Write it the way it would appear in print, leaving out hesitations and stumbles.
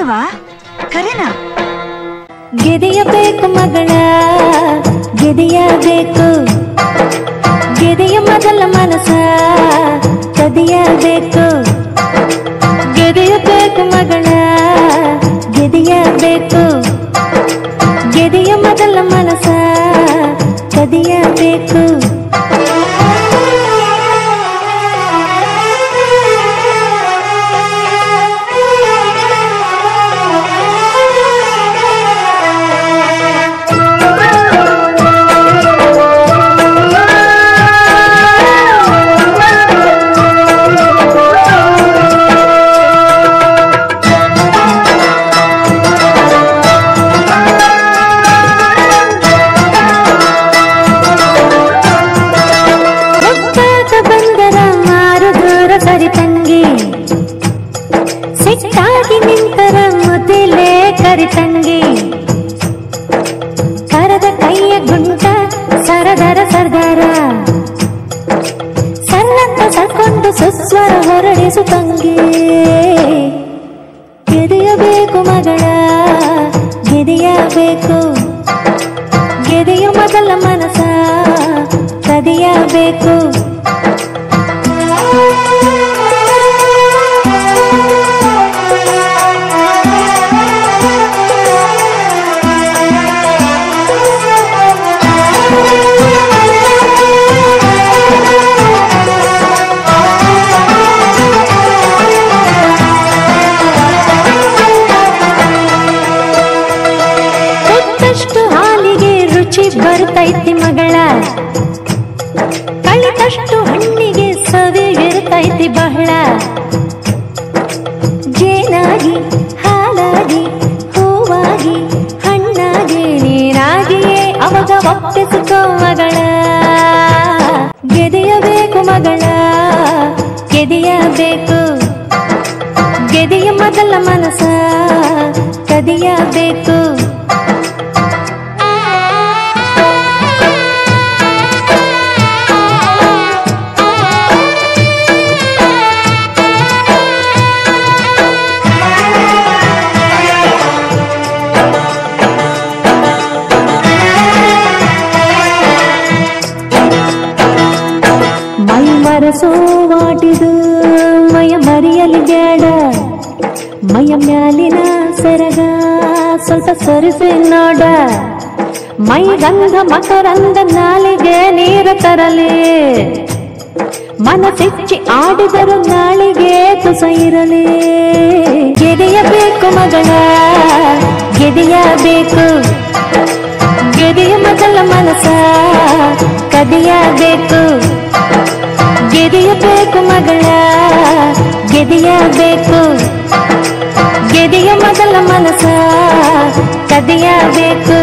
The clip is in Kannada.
ಯಾರವ ಕರೆನಾ? ಗೆದೆಯಬೇಕು ಮಗಳ, ಗೆದೆಯಬೇಕು, ಗೆದೆಯ ಮೊದಲ ಮನಸ ಕದಿಯಬೇಕು. ಗೆದೆಯಬೇಕು ಮಗಳ, ಗೆದೆಯಬೇಕು, ಗೆದೆಯ ಮೊದಲ ಮನಸ ಕದಿಯಬೇಕು. ಸಿಟ್ಟಾಗಿ ನಿಂತರ ಮೊದಲೇ ಕರಿತಂಗಿ, ಕರದ ಕೈಯ ಗುಂಟ ಸರದರ ಸರ್ದಾರ, ಸನ್ನತ್ತ ಸಕೊಂಡು ಸುಸ್ವರ ಹೊರಡಿಸು ತಂಗಿ. ಗೆದೆಯಬೇಕು ಮಗಳ, ಗೆದೆಯಬೇಕು, ಗೆದೆಯ ಮೊದಲ ಮನಸ ಕದಿಯಬೇಕು. ಬರ್ತೈತಿ ಮಗಳ, ಕಳಿತಷ್ಟು ಹಣ್ಣಿಗೆ ಸವಿ ಇರ್ತೈತಿ ಬಹಳ. ಜೇನಾಗಿ ಹಾಲಾಗಿ ಹೂವಾಗಿ ಹಣ್ಣಾಗಿ ನೀರಾಗಿಯೇ ಅವಾಗ ಒಪ್ಪಿಸಿಕೋ ಮಗಳ. ಗೆದೆಯಬೇಕು ಮಗಳ, ಗೆದೆಯಬೇಕು, ಗೆದೆಯ ಮೊದಲ ಮನಸ ಕದಿಯಬೇಕು. ಮರಸೋವಾಟಿದು ಮಯ ಮರಿಯಲಿ ಬೇಡ, ಮಯ ಮ್ಯಾಲಿನ ಸೆರಗ ಸ್ವಲ್ಪ ಸರಿಸಿ ನೋಡ. ಮೈ ಗಂಧ ಮಕರಂದ ನಾಲಿಗೆ ನೀರು ತರಲಿ, ಮನಸ್ಸಿಚ್ಚಿ ಆಡಿದರು ನಾಳಿಗೆ ತುಸ ಇರಲಿ. ಗೆದೆಯಬೇಕು ಮಗಳ, ಗೆದೆಯಬೇಕು, ಗೆದೆಯ ಮೊದಲ ಮನಸ ಕದಿಯಬೇಕು. ಗೆದೆಯಬೇಕು ಮಗಳ, ಗೆದೆಯಬೇಕು, ಗೆದೆಯ ಮೊದಲ ಮನಸ ಕದಿಯಬೇಕು.